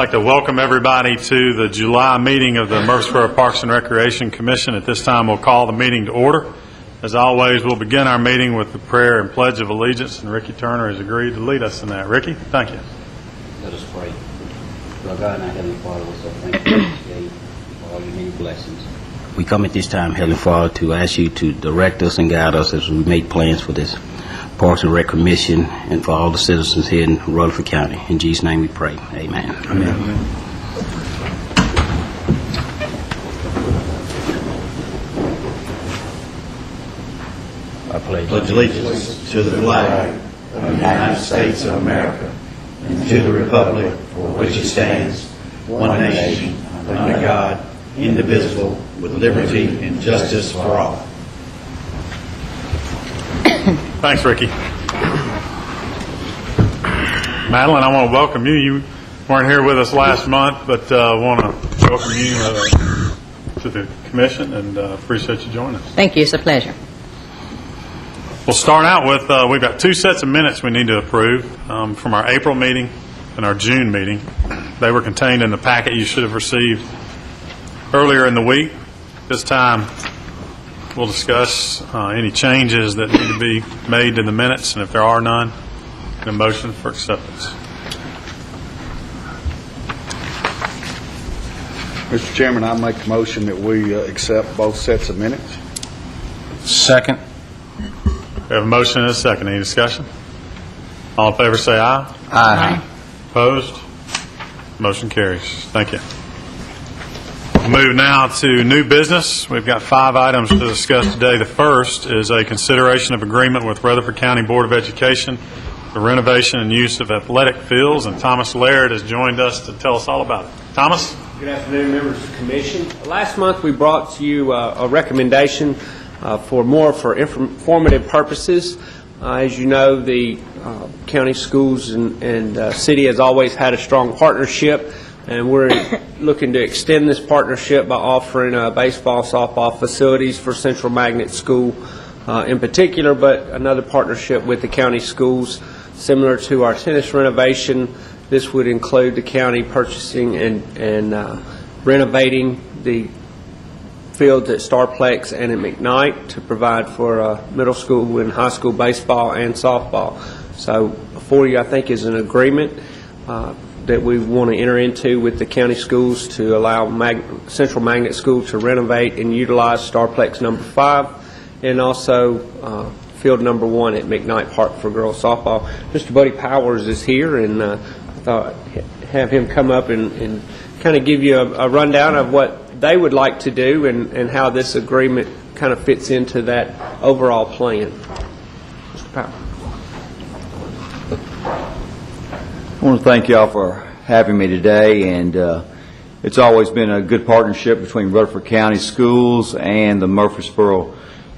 I'd like to welcome everybody to the July meeting of the Murfreesboro Parks and Recreation Commission. At this time, we'll call the meeting to order. As always, we'll begin our meeting with the prayer and pledge of allegiance, and Ricky Turner has agreed to lead us in that. Ricky, thank you. Let us pray. Lord God and our Heavenly Father, we're so thankful today for all your many blessings. We come at this time, Heavenly Father, to ask you to direct us and guide us as we make plans for this Parks and Rec Commission and for all the citizens here in Rutherford County. In Jesus' name we pray. Amen. Amen. I pledge allegiance to the flag of the United States of America and to the republic for which it stands, one nation, under God, indivisible, with liberty and justice for all. Thanks, Ricky. Madeline, I want to welcome you. You weren't here with us last month, but I want to welcome you to the commission and appreciate you joining us. Thank you. It's a pleasure. We'll start out with, we've got two sets of minutes we need to approve from our April meeting and our June meeting. They were contained in the packet you should have received earlier in the week. This time, we'll discuss any changes that need to be made to the minutes, and if there are none, a motion for acceptance. Mr. Chairman, I make a motion that we accept both sets of minutes. Second. We have a motion and a second. Any discussion? All in favor say aye. Aye. Opposed? Motion carries. Thank you. We'll move now to new business. We've got 5 items to discuss today. The first is a consideration of agreement with Rutherford County Board of Education for renovation and use of athletic fields, and Thomas Laird has joined us to tell us all about it. Thomas? Good afternoon, members of the Commission. Last month we brought to you a recommendation for informative purposes. As you know, the county schools and city has always had a strong partnership, and we're looking to extend this partnership by offering baseball, softball facilities for Central Magnet School in particular, but another partnership with the county schools similar to our tennis renovation. This would include the county purchasing and renovating the fields at Starplex and at McKnight to provide for middle school and high school baseball and softball. So before you, I think, is an agreement that we want to enter into with the county schools to allow Central Magnet School to renovate and utilize Starplex number 5 and also field number 1 at McKnight Park for girls softball. Mr. Buddy Powers is here, and I thought I'd have him come up and kind of give you a rundown of what they would like to do and how this agreement kind of fits into that overall plan. Mr. Powers. I want to thank y'all for having me today, and it's always been a good partnership between Rutherford County Schools and the Murfreesboro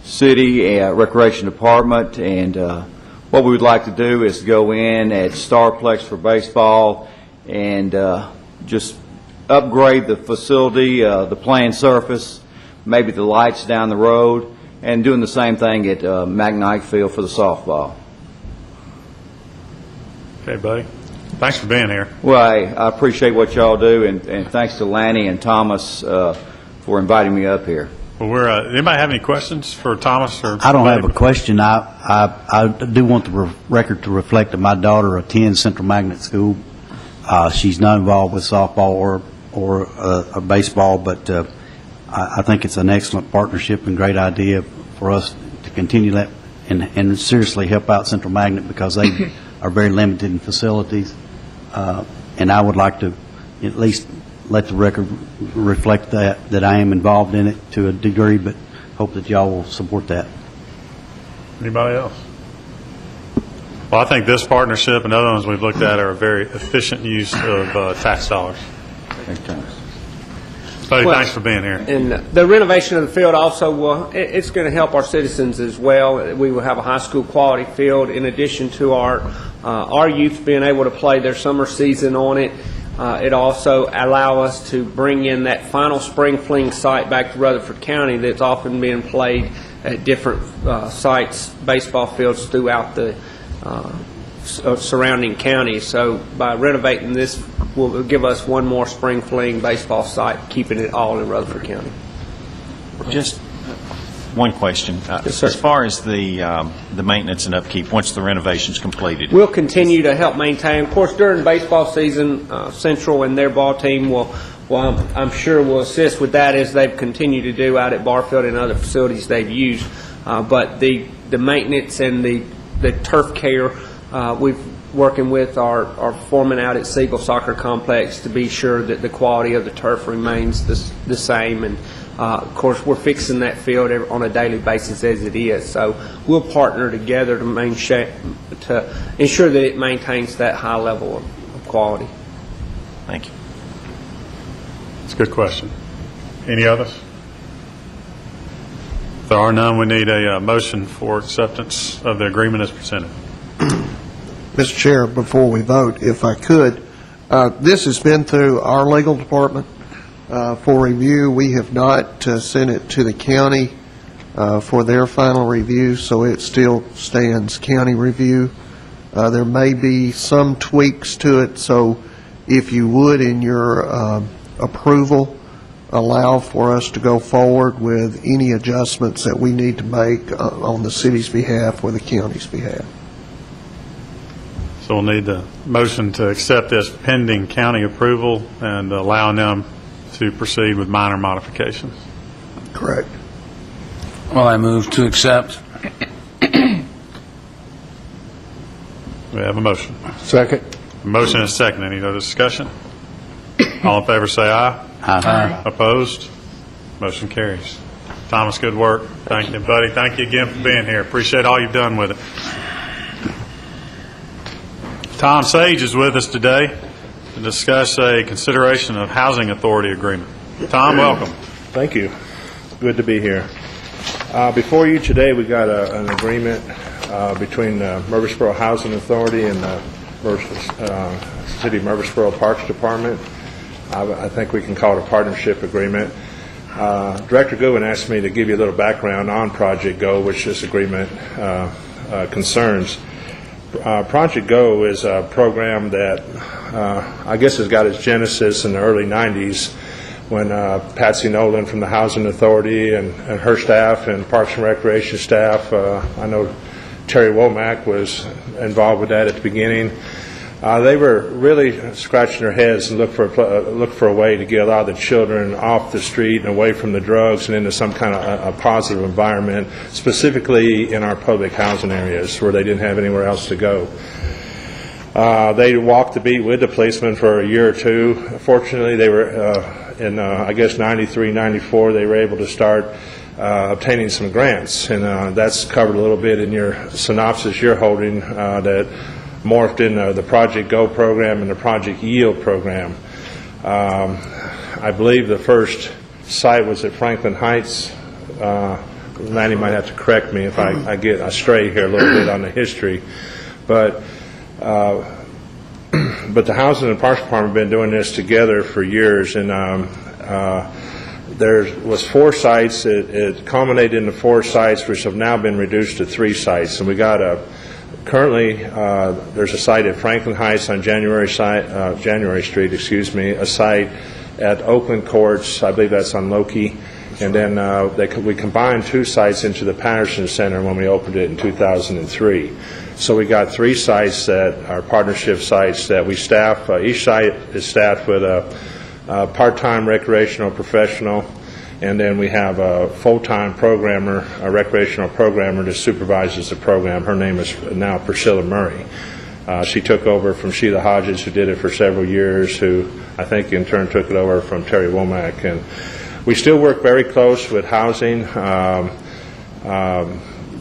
City Recreation Department, and what we would like to do is go in at Starplex for baseball and just upgrade the facility, the playing surface, maybe the lights down the road, and doing the same thing at McKnight Field for the softball. Okay, buddy. Thanks for being here. Well, I appreciate what y'all do, and thanks to Lanny and Thomas for inviting me up here. Well, anybody have any questions for Thomas? Or I don't have a question. I do want the record to reflect that my daughter attends Central Magnet School. She's not involved with softball or baseball, but I think it's an excellent partnership and great idea for us to continue that and seriously help out Central Magnet because they are very limited in facilities. And I would like to at least let the record reflect that I am involved in it to a degree, but hope that y'all will support that. Anybody else? Well, I think this partnership and other ones we've looked at are a very efficient use of tax dollars. Thanks, Thomas. Buddy, thanks for being here. And the renovation of the field also, it's going to help our citizens as well. We will have a high school quality field in addition to our youth being able to play their summer season on it. It also allow us to bring in that final spring fling site back to Rutherford County that's often being played at different sites, baseball fields throughout the surrounding counties. So by renovating this, will give us one more spring fling baseball site, keeping it all in Rutherford County. Just one question. Yes, sir. As far as the maintenance and upkeep, once the renovation's completed, We'll continue to help maintain. Of course, during baseball season, Central and their ball team I'm sure will assist with that as they've continued to do out at Barfield and other facilities they've used. But the maintenance and the turf care, we've working with our foreman out at Siegel Soccer Complex to be sure that the quality of the turf remains the same. And of course, we're fixing that field on a daily basis as it is. So we'll partner together to ensure that it maintains that high level of quality. thank you. It's a good question. Any others? If there are none, we need a motion for acceptance of the agreement as presented. Mr. Chair, before we vote, if I could, this has been through our legal department for review. We have not sent it to the county for their final review, so it still stands county review. There may be some tweaks to it, so if you would, in your approval, allow for us to go forward with any adjustments that we need to make on the city's behalf or the county's behalf. So we'll need the motion to accept this pending county approval and allowing them to proceed with minor modifications. Correct. Well, I move to accept. We have a motion. Second. A motion and a second. Any other discussion? All in favor say aye. Aye. Opposed? Motion carries. Thomas, good work. Thank you, buddy. Thank you again for being here. Appreciate all you've done with it. Tom Sage is with us today to discuss a consideration of housing authority agreement. Tom, welcome. Thank you. Good to be here. Before you today, we got an agreement between Murfreesboro Housing Authority and the City of Murfreesboro Parks Department. I think we can call it a partnership agreement. Director Goodwin asked me to give you a little background on Project Go, which this agreement concerns. Project Go is a program that I guess has got its genesis in the early 90s when Patsy Nolan from the Housing Authority and her staff and Parks and Recreation staff, I know Terry Womack was involved with that at the beginning. They were really scratching their heads and look for a way to get a lot of the children off the street and away from the drugs and into some kind of a positive environment, specifically in our public housing areas where they didn't have anywhere else to go. They walked the beat with the policemen for a year or two. Fortunately, they were in, I guess, 93, 94, they were able to start obtaining some grants, and that's covered a little bit in your synopsis you're holding that morphed in the Project Go program and the Project Yield program. I believe the first site was at Franklin Heights. Lanny might have to correct me if I get astray here a little bit on the history, but the Housing and Parks Department have been doing this together for years, and there was 4 sites. It culminated into 4 sites, which have now been reduced to 3 sites. And we got currently there's a site at Franklin Heights on January Street, a site at Oakland Courts, I believe that's on Loki, and then we combined 2 sites into the Patterson Center when we opened it in 2003. So we got 3 sites that are partnership sites that we staff. Each site is staffed with a part-time recreational professional, and then we have a full-time programmer, a recreational programmer that supervises the program. Her name is now Priscilla Murray. She took over from Sheila Hodges, who did it for several years, who I think in turn took it over from Terry Womack. And we still work very close with housing.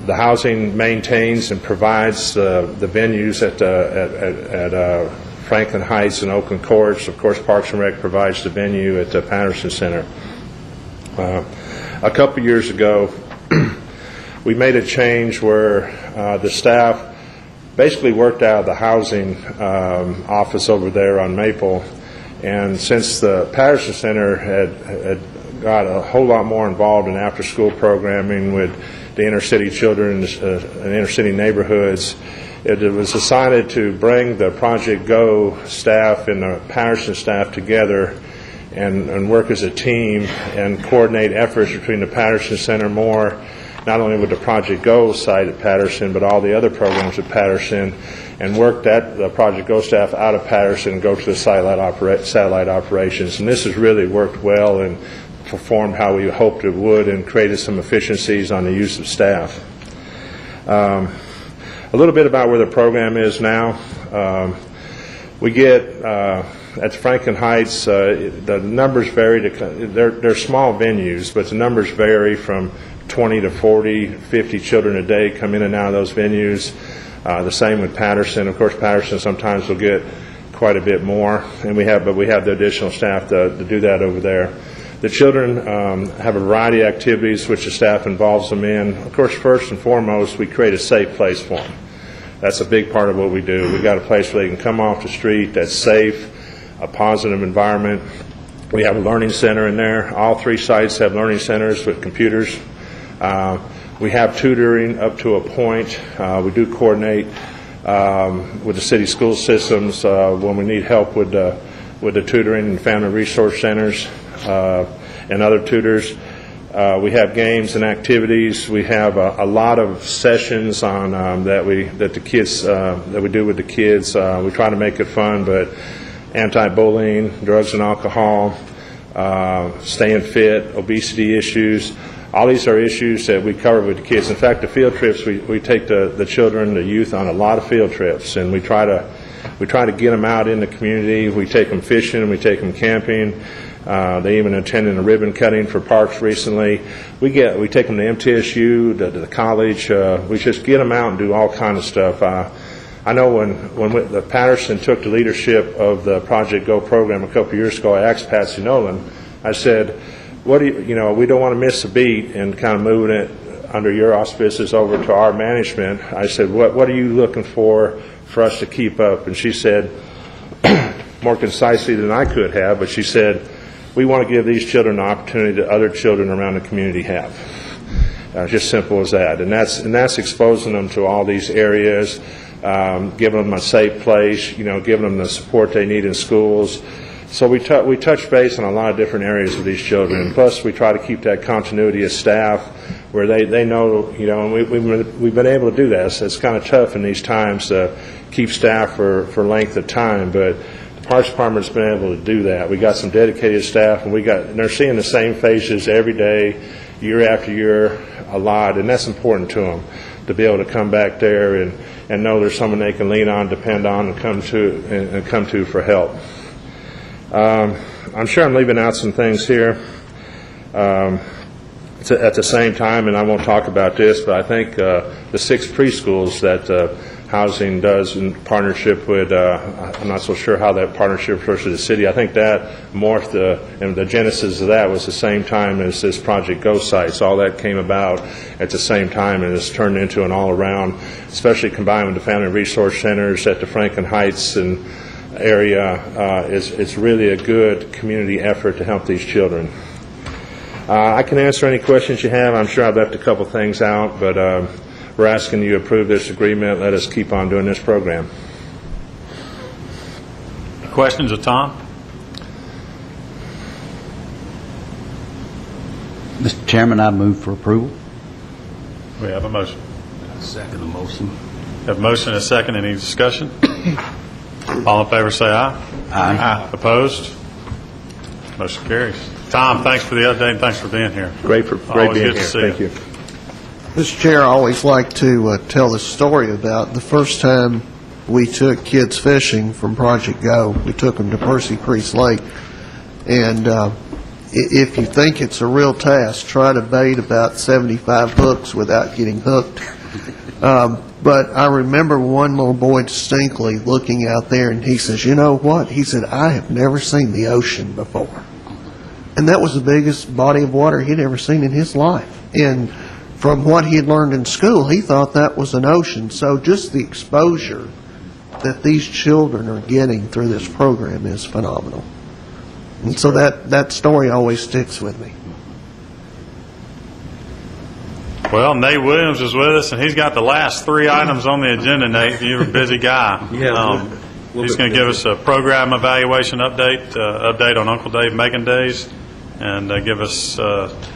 The housing maintains and provides the venues at Franklin Heights and Oakland Courts. Of course, Parks and Rec provides the venue at the Patterson Center. A couple years ago, we made a change where the staff basically worked out of the housing office over there on Maple, and since the Patterson Center had got a whole lot more involved in after-school programming with the inner-city children in inner-city neighborhoods. It was decided to bring the Project Go staff and the Patterson staff together and work as a team and coordinate efforts between the Patterson Center more, not only with the Project Go site at Patterson, but all the other programs at Patterson, and work the Project Go staff out of Patterson and go to the satellite operations. And this has really worked well and performed how we hoped it would and created some efficiencies on the use of staff. A little bit about where the program is now. We get at Franklin Heights, the numbers vary. They're small venues, but the numbers vary from 20 to 40, 50 children a day come in and out of those venues. The same with Patterson. Of course, Patterson sometimes will get quite a bit more, but we have the additional staff to do that over there. The children have a variety of activities which the staff involves them in. Of course, first and foremost, we create a safe place for them. That's a big part of what we do. We've got a place where they can come off the street that's safe, a positive environment. We have a learning center in there. All 3 sites have learning centers with computers. We have tutoring up to a point. We do coordinate with the city school systems when we need help with the tutoring and family resource centers and other tutors. We have games and activities. We have a lot of sessions on that we do with the kids. We try to make it fun, but anti-bullying, drugs and alcohol, staying fit, obesity issues. All these are issues that we cover with the kids. In fact, the field trips, we take the children, the youth on a lot of field trips, and we try to get them out in the community. We take them fishing, we take them camping. They even attended a ribbon cutting for parks recently. We take them to MTSU, to the college. We just get them out and do all kinds of stuff. I know when the Patterson took the leadership of the Project Go program a couple of years ago, I asked Patsy Nolan, I said, we don't want to miss a beat in kind of moving it under your auspices over to our management. I said, what are you looking for us to keep up? And she said, more concisely than I could have, but she said, we want to give these children an opportunity that other children around the community have. Just simple as that. And that's exposing them to all these areas, giving them a safe place, giving them the support they need in schools. So we touch base on a lot of different areas with these children. Plus, we try to keep that continuity of staff where they know, and we've been able to do that. So it's kind of tough in these times to keep staff for length of time, but the Parks Department's been able to do that. We got some dedicated staff, and they're seeing the same faces every day, year after year, a lot, and that's important to them, to be able to come back there and know there's someone they can lean on, depend on, and come to for help. I'm sure I'm leaving out some things here. At the same time, and I won't talk about this, but I think the 6 preschools that Housing does in partnership with, I'm not so sure how that partnership works with the city. I think that morphed, and the genesis of that was the same time as this Project Go site. So all that came about at the same time, and it's turned into an all-around, especially combined with the family resource centers at the Franklin Heights and area. It's really a good community effort to help these children. I can answer any questions you have. I'm sure I've left a couple things out, but we're asking you to approve this agreement. Let us keep on doing this program. Questions of Tom? Mr. Chairman, I move for approval. We have a motion. Second the motion. Have a motion and a second. Any discussion? All in favor say aye. Aye. Opposed? Motion carries. Tom, thanks for the update and thanks for being here. Great Always being good to here. see Thank you. you. Mr. Chair, I always like to tell the story about the first time we took kids fishing from Project Go. We took them to Percy Creek Lake, and if you think it's a real task, try to bait about 75 hooks without getting hooked. But I remember one little boy distinctly looking out there, and he says, "You know what?" He said, "I have never seen the ocean before." And that was the biggest body of water he'd ever seen in his life. And from what he had learned in school, he thought that was an ocean. So just the exposure that these children are getting through this program is phenomenal. And so that story always sticks with me. Well, Nate Williams is with us, and he's got the last 3 items on the agenda, Nate. You're a busy guy. Yeah, He's going to give us a program evaluation update on Uncle Dave Macon Days, and give us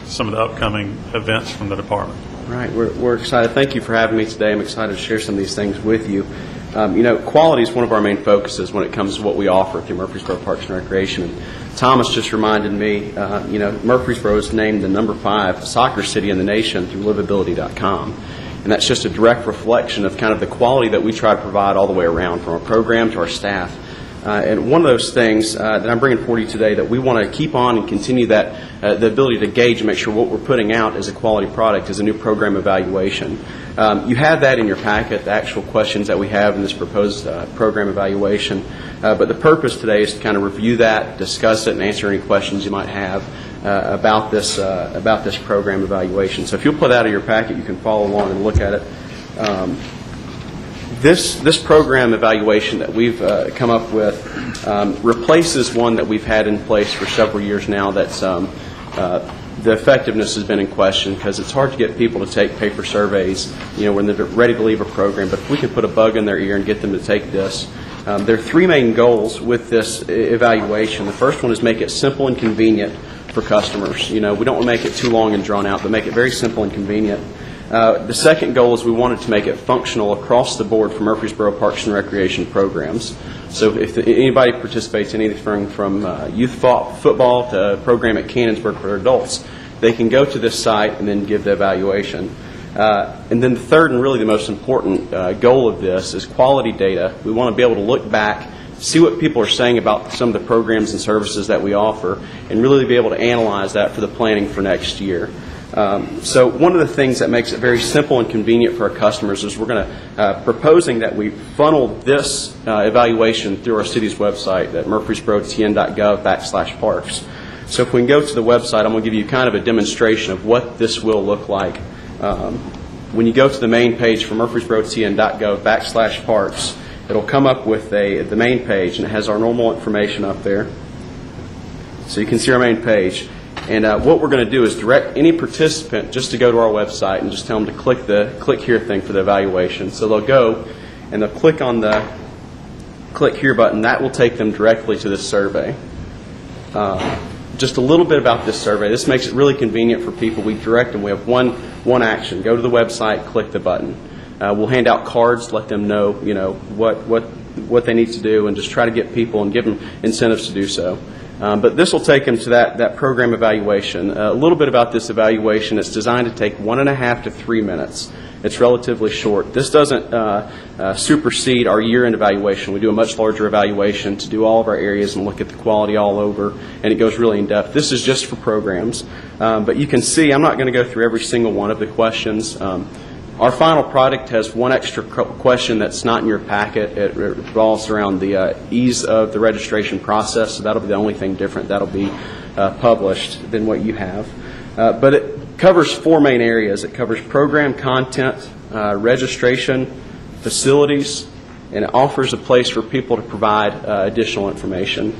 some of the upcoming events from the department. Right, we're excited. Thank you for having me today. I'm excited to share some of these things with you. Quality is one of our main focuses when it comes to what we offer through Murfreesboro Parks and Recreation. And Thomas just reminded me, Murfreesboro is named the number 5 soccer city in the nation through livability.com. And that's just a direct reflection of kind of the quality that we try to provide all the way around, from our program to our staff. And one of those things that I'm bringing forward to you today that we want to keep on and continue that, the ability to gauge and make sure what we're putting out is a quality product, is a new program evaluation. You have that in your packet, the actual questions that we have in this proposed program evaluation. But the purpose today is to kind of review that, discuss it, and answer any questions you might have about this program evaluation. So if you'll put that in your packet, you can follow along and look at it. This program evaluation that we've come up with replaces one that we've had in place for several years now. That's the effectiveness has been in question because it's hard to get people to take paper surveys, when they're ready to leave a program. But if we can put a bug in their ear and get them to take this, there are 3 main goals with this evaluation. The first one is make it simple and convenient for customers. We don't want to make it too long and drawn out, but make it very simple and convenient. The second goal is we wanted to make it functional across the board for Murfreesboro Parks and Recreation programs. So if anybody participates in anything from youth football to a program at Cannonsburg for adults, they can go to this site and then give the evaluation. And then the third and really the most important goal of this is quality data. We want to be able to look back, see what people are saying about some of the programs and services that we offer, and really be able to analyze that for the planning for next year. So one of the things that makes it very simple and convenient for our customers is we're going to proposing that we funnel this evaluation through our city's website at murfreesborotn.gov/parks. So if we can go to the website, I'm going to give you kind of a demonstration of what this will look like. When you go to the main page for murfreesborotn.gov/parks, it'll come up with the main page, and it has our normal information up there. So you can see our main page. And what we're going to do is direct any participant just to go to our website and just tell them to click the click here thing for the evaluation. So they'll go and they'll click on the click here button. That will take them directly to this survey. Just a little bit about this survey. This makes it really convenient for people. We direct them. We have one action. Go to the website, click the button. We'll hand out cards, let them know, what they need to do, and just try to get people and give them incentives to do so. But this will take them to that program evaluation. A little bit about this evaluation. It's designed to take 1.5 to 3 minutes. It's relatively short. This doesn't supersede our year-end evaluation. We do a much larger evaluation to do all of our areas and look at the quality all over, and it goes really in-depth. This is just for programs. But you can see, I'm not going to go through every single one of the questions. Our final product has one extra question that's not in your packet. It revolves around the ease of the registration process, so that'll be the only thing different. That'll be published than what you have. But it covers 4 main areas. It covers program content, registration, facilities, and it offers a place for people to provide additional information.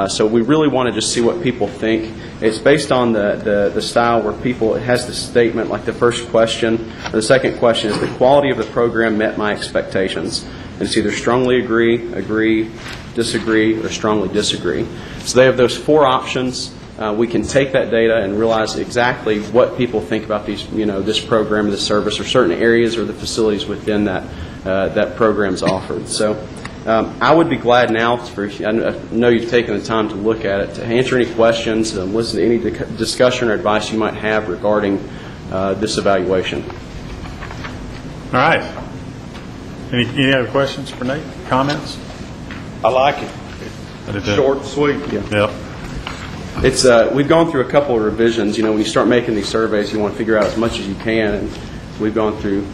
So we really want to just see what people think. It's based on the style where it has the statement, like the first question, or the second question is, the quality of the program met my expectations. And it's either strongly agree, disagree, or strongly disagree. So they have those 4 options. We can take that data and realize exactly what people think about these, this program, or this service, or certain areas or the facilities within that program's offered. So I would be glad now, I know you've taken the time to look at it, to answer any questions, listen to any discussion or advice you might have regarding this evaluation. All right. Any other questions for Nate? Comments? I like it. Short, sweet. Yep. It's we've gone through a couple of revisions. When you start making these surveys, you want to figure out as much as you can, and we've gone through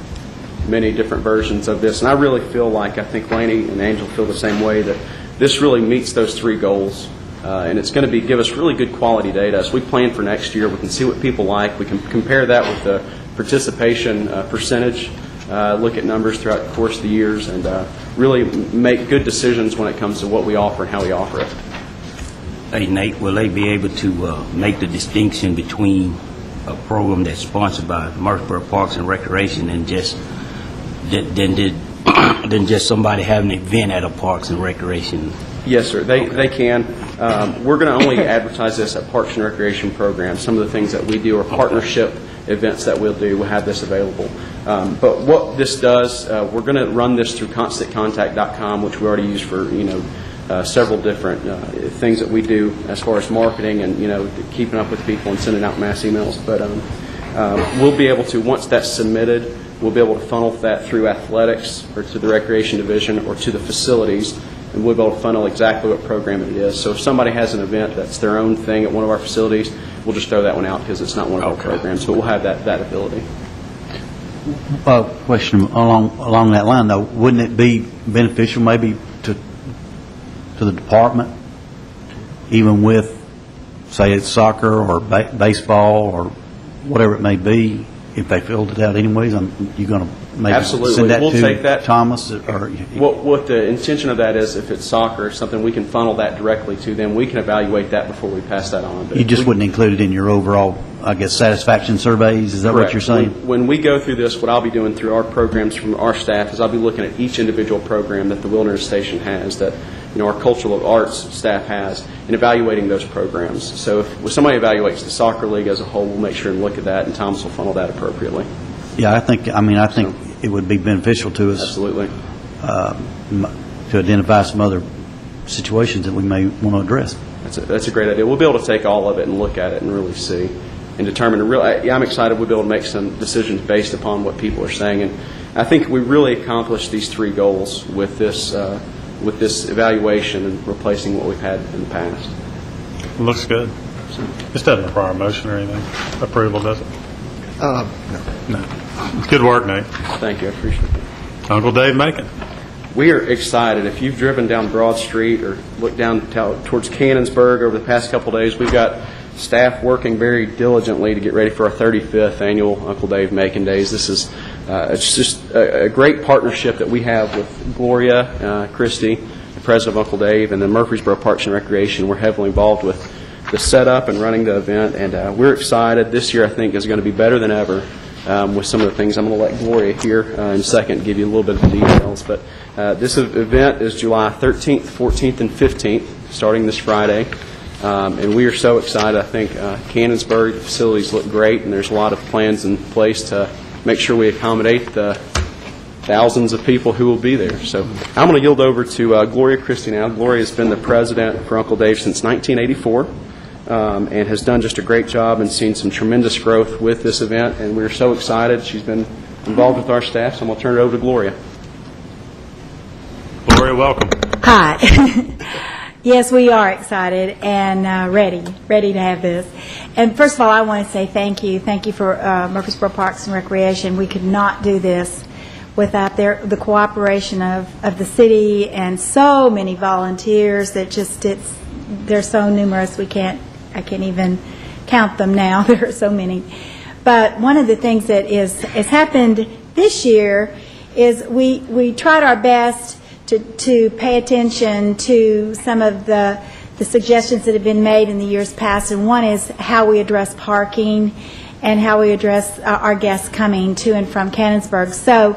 many different versions of this. And I really feel like, I think Laney and Angel feel the same way, that this really meets those 3 goals. And it's going to give us really good quality data. As we plan for next year, we can see what people like. We can compare that with the participation percentage, look at numbers throughout the course of the years, and really make good decisions when it comes to what we offer and how we offer it. Hey, Nate, will they be able to make the distinction between a program that's sponsored by Murfreesboro Parks and Recreation than just somebody having an event at a Parks and Recreation? Yes, sir. They can. We're going to only advertise this at Parks and Recreation programs. Some of the things that we do are partnership events that we'll do. We'll have this available. But what this does, we're going to run this through ConstantContact.com, which we already use for several different things that we do as far as marketing and keeping up with people and sending out mass emails. But we'll be able to, once that's submitted, we'll be able to funnel that through athletics or to the recreation division or to the facilities, and we'll be able to funnel exactly what program it is. So if somebody has an event that's their own thing at one of our facilities, we'll just throw that one out because it's not one of our programs, but we'll have that ability. Question along that line, though, wouldn't it be beneficial maybe to the department, even with, say, it's soccer or baseball or whatever it may be, if they filled it out anyways? You're going to maybe Absolutely. send that We'll to take that. Thomas? Or What the intention of that is, if it's soccer or something, we can funnel that directly to them. We can evaluate that before we pass that on. But you just wouldn't include it in your overall, I guess, satisfaction surveys? Is that Correct. what you're saying? When we go through this, what I'll be doing through our programs from our staff is I'll be looking at each individual program that the Wilderness Station has, that our cultural arts staff has, and evaluating those programs. So if somebody evaluates the soccer league as a whole, we'll make sure and look at that, and Thomas will funnel that appropriately. Yeah, I think it would be beneficial to us. Absolutely. To identify some other situations that we may want to address. That's a great idea. We'll be able to take all of it and look at it and really see and determine. I'm excited we'll be able to make some decisions based upon what people are saying. And I think we really accomplished these three goals with this evaluation and replacing what we've had in the past. It looks good. This doesn't require a motion or anything. Approval, does it? No. Good work, Nate. Thank you. I appreciate it. Uncle Dave Macon. We are excited. If you've driven down Broad Street or looked down towards Cannonsburg over the past couple of days, we've got staff working very diligently to get ready for our 35th annual Uncle Dave Macon Days. This is it's just a great partnership that we have with Gloria Christie, the president of Uncle Dave, and the Murfreesboro Parks and Recreation. We're heavily involved with the setup and running the event, and we're excited. This year, I think, is going to be better than ever with some of the things. I'm going to let Gloria here in a second give you a little bit of the details. But this event is July 13th, 14th, and 15th, starting this Friday. And we are so excited. I think Cannonsburg, the facilities look great, and there's a lot of plans in place to make sure we accommodate the thousands of people who will be there. So I'm going to yield over to Gloria Christie now. Gloria has been the president for Uncle Dave since 1984 and has done just a great job and seen some tremendous growth with this event, and we're so excited. She's been involved with our staff, so I'm going to turn it over to Gloria. Gloria, welcome. Hi. Yes, we are excited and ready to have this. And first of all, I want to say thank you. Thank you for Murfreesboro Parks and Recreation. We could not do this without the cooperation of the city and so many volunteers that they're so numerous I can't even count them now. There are so many. But one of the things that has happened this year is we tried our best to pay attention to some of the suggestions that have been made in the years past, and one is how we address parking and how we address our guests coming to and from Cannonsburg. So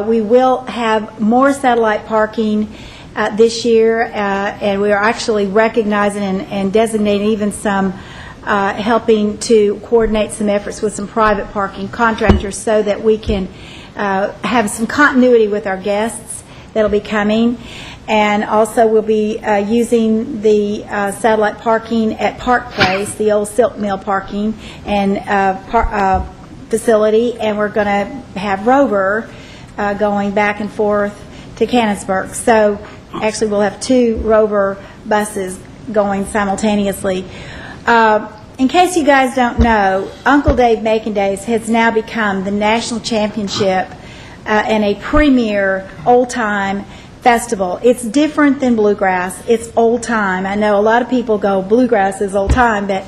we will have more satellite parking this year, and we are actually recognizing and designating even some helping to coordinate some efforts with some private parking contractors so that we can have some continuity with our guests that'll be coming. And also we'll be using the satellite parking at Park Place, the old silk mill parking and facility, and we're going to have Rover going back and forth to Cannonsburg. So actually we'll have 2 Rover buses going simultaneously. In case you guys don't know, Uncle Dave Macon Days has now become the national championship and a premier old-time festival. It's different than bluegrass. It's old-time. I know a lot of people go, bluegrass is old-time, but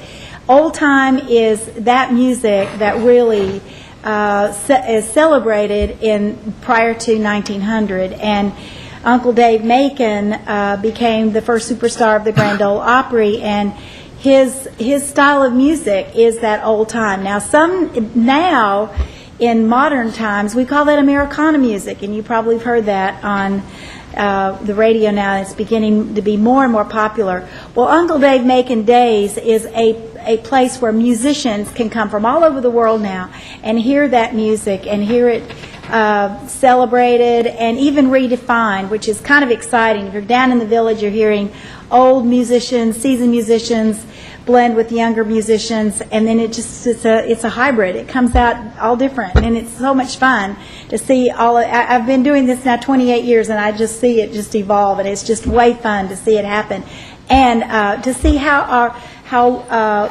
old-time is that music that really is celebrated prior to 1900. And Uncle Dave Macon became the first superstar of the Grand Ole Opry, and his style of music is that old time. Now, in modern times, we call that Americana music, and you probably have heard that on the radio now. It's beginning to be more and more popular. Well, Uncle Dave Macon Days is a place where musicians can come from all over the world now and hear that music and hear it celebrated and even redefined, which is kind of exciting. If you're down in the village, you're hearing old musicians, seasoned musicians, blend with younger musicians, and then it's a hybrid. It comes out all different, and it's so much fun to see I've been doing this now 28 years, and I just see it just evolve, and it's just way fun to see it happen, and to see how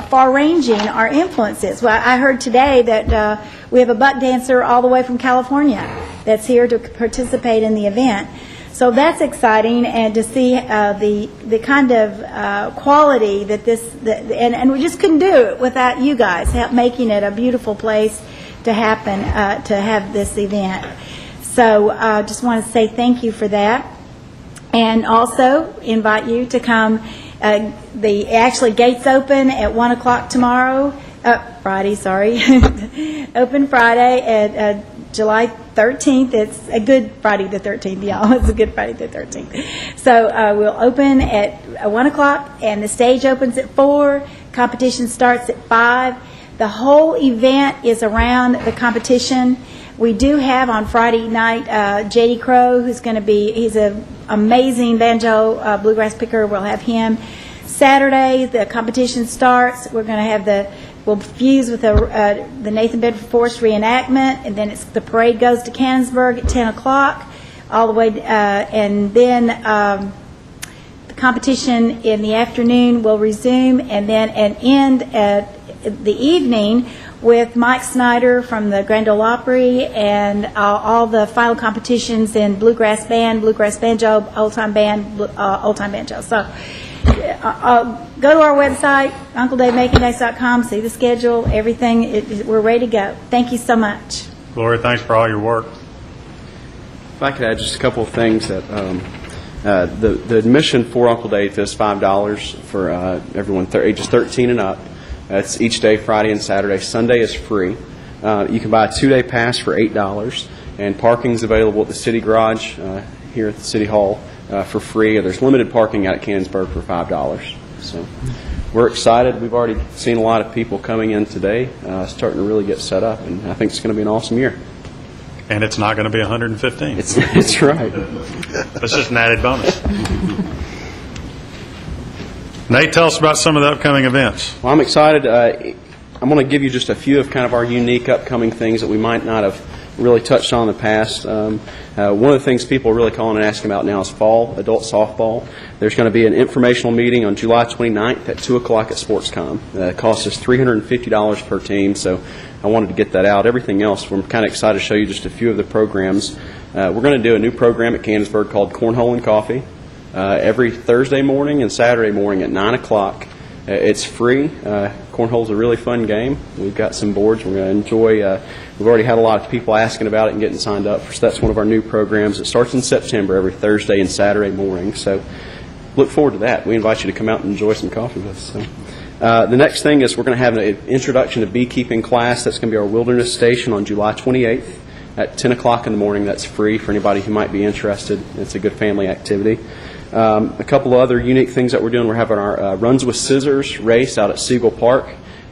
far-ranging our influence is. Well, I heard today that we have a buck dancer all the way from California that's here to participate in the event. So that's exciting, and to see the kind of quality that and we just couldn't do it without you guys making it a beautiful place to happen, to have this event. So I just want to say thank you for that, and also invite you to come. The gates open at 1 o'clock tomorrow, Friday, sorry, open Friday at July 13th. It's a good Friday the 13th, y'all. It's a good Friday the 13th. So we'll open at 1 o'clock, and the stage opens at 4. Competition starts at 5. The whole event is around the competition. We do have on Friday night J.D. Crow, he's an amazing banjo bluegrass picker. We'll have him. Saturday, the competition starts. We're going to have we'll fuse with the Nathan Bedford Forrest reenactment, and then the parade goes to Cannonsburg at 10 o'clock, all the way, and then the competition in the afternoon will resume, and then end at the evening with Mike Snyder from the Grand Ole Opry and all the final competitions in bluegrass band, bluegrass banjo, old time band, old time banjo. So go to our website, UncleDaveMaconDays.com, see the schedule, everything. We're ready to go. Thank you so much. Gloria, thanks for all your work. If I could add just a couple of things that the admission for Uncle Dave is $5 for everyone ages 13 and up. It's each day, Friday and Saturday. Sunday is free. You can buy a 2-day pass for $8, and parking's available at the city garage here at the City Hall for free. There's limited parking out at Cannonsburg for $5. So we're excited. We've already seen a lot of people coming in today, starting to really get set up, and I think it's going to be an awesome year. And it's not going to be 115. It's right. That's just an added bonus. Nate, tell us about some of the upcoming events. Well, I'm excited. I'm going to give you just a few of kind of our unique upcoming things that we might not have really touched on in the past. One of the things people are really calling and asking about now is fall adult softball. There's going to be an informational meeting on July 29th at 2 o'clock at SportsCom. It costs us $350 per team, so I wanted to get that out. Everything else, we're kind of excited to show you just a few of the programs. We're going to do a new program at Cannonsburg called Cornhole and Coffee. Every Thursday morning and Saturday morning at 9 o'clock. It's free. Cornhole's a really fun game. We've got some boards we're going to enjoy. We've already had a lot of people asking about it and getting signed up. So that's one of our new programs. It starts in September every Thursday and Saturday morning. So look forward to that. We invite you to come out and enjoy some coffee with us. So, the next thing is we're going to have an introduction to beekeeping class. That's going to be our Wilderness Station on July 28th at 10 o'clock in the morning. That's free for anybody who might be interested. It's a good family activity. A couple of other unique things that we're doing. We're having our Runs with Scissors race out at Siegel Park.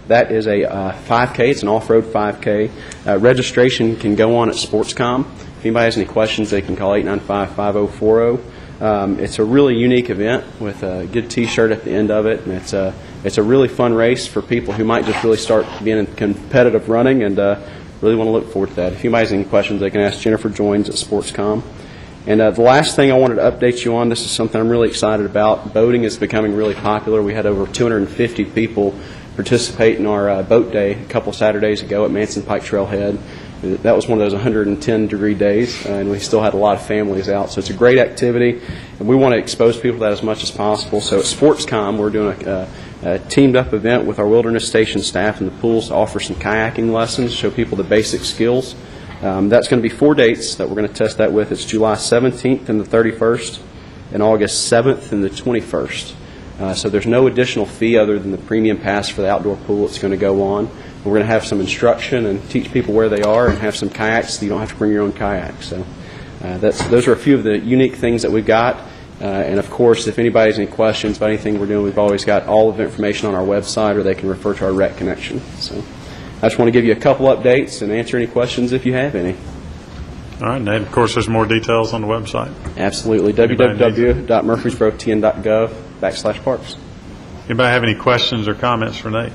That is a 5K. It's an off-road 5K. Registration can go on at SportsCom. If anybody has any questions, they can call 895-5040. It's a really unique event with a good T-shirt at the end of it, and it's a really fun race for people who might just really start being in competitive running and really want to look forward to that. If anybody has any questions, they can ask Jennifer Joins at SportsCom. And the last thing I wanted to update you on, this is something I'm really excited about. Boating is becoming really popular. We had over 250 people participate in our boat day a couple Saturdays ago at Manson Pike Trailhead. That was one of those 110-degree days, and we still had a lot of families out. So it's a great activity, and we want to expose people to that as much as possible. So at SportsCom, we're doing a teamed-up event with our Wilderness Station staff in the pools to offer some kayaking lessons, show people the basic skills. That's going to be 4 dates that we're going to test that with. It's July 17th and the 31st, and August 7th and the 21st. So there's no additional fee other than the premium pass for the outdoor pool that's going to go on. We're going to have some instruction and teach people where they are and have some kayaks so you don't have to bring your own kayak. So those are a few of the unique things that we've got. And of course, if anybody has any questions about anything we're doing, we've always got all of the information on our website, or they can refer to our Rec Connection. So I just want to give you a couple updates and answer any questions if you have any. All right, Nate, of course, there's more details on the website. Absolutely. www.murfreesboro.tn.gov/parks. Anybody have any questions or comments for Nate?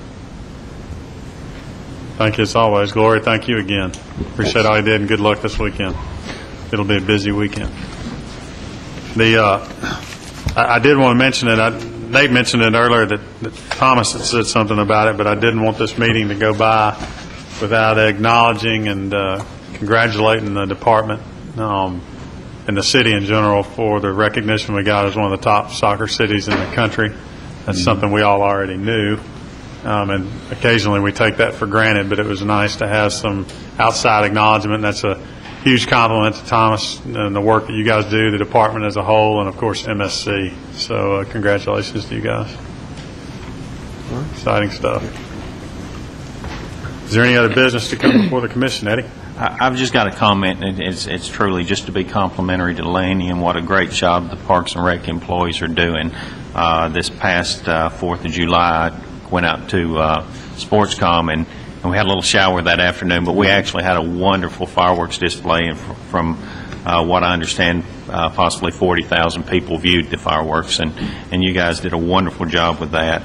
Thank you as always. Gloria, thank you again. Appreciate all you did, and good luck this weekend. It'll be a busy weekend. I did want to mention it. Nate mentioned it earlier that Thomas had said something about it, but I didn't want this meeting to go by without acknowledging and congratulating the department and the city in general for the recognition we got as one of the top soccer cities in the country. That's something we all already knew, and occasionally we take that for granted, but it was nice to have some outside acknowledgement. That's a huge compliment to Thomas and the work that you guys do, the department as a whole, and of course MSC. So congratulations to you guys. Exciting stuff. Is there any other business to come before the commission, Eddie? I've just got a comment, and it's truly just to be complimentary to Laney and what a great job the Parks and Rec employees are doing. This past 4th of July, I went out to Sportscom, and we had a little shower that afternoon, but we actually had a wonderful fireworks display, and from what I understand, possibly 40,000 people viewed the fireworks, and you guys did a wonderful job with that.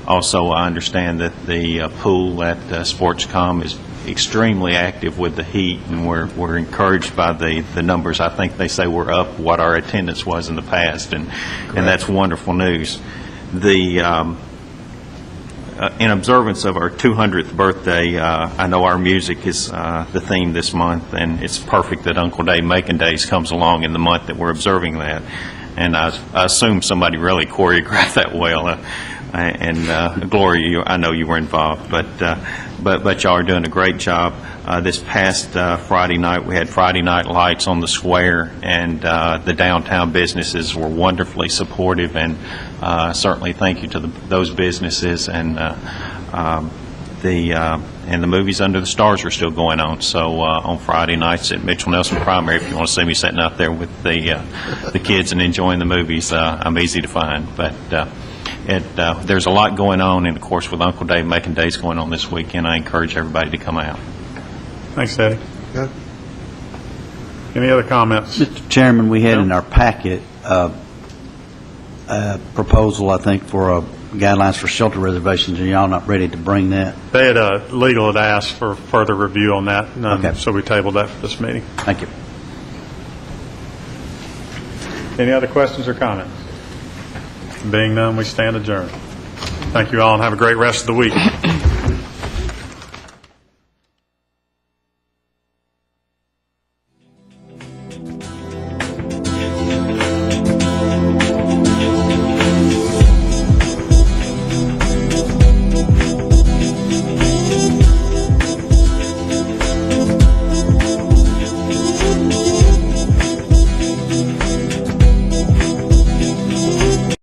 Also, I understand that the pool at Sportscom is extremely active with the heat, and we're encouraged by the numbers. I think they say we're up what our attendance was in the past, and that's wonderful news. In observance of our 200th birthday, I know our music is the theme this month, and it's perfect that Uncle Dave Macon Days comes along in the month that we're observing that. And I assume somebody really choreographed that well. Gloria, I know you were involved, but y'all are doing a great job. This past Friday night, we had Friday night lights on the square, and the downtown businesses were wonderfully supportive, and certainly thank you to those businesses. And the movies Under the Stars are still going on. So on Friday nights at Mitchell Nelson Primary, if you want to see me sitting out there with the kids and enjoying the movies, I'm easy to find. But there's a lot going on, and of course with Uncle Dave Macon Days going on this weekend, I encourage everybody to come out. Thanks, Eddie. Good. Any other comments? Mr. Chairman, we had in our packet a proposal, I think, for guidelines for shelter reservations. Are y'all not ready to bring that? They had legal had asked for further review on that, okay. So we tabled that for this meeting. Thank you. Any other questions or comments? Being none, we stand adjourned. Thank you all, and have a great rest of the week.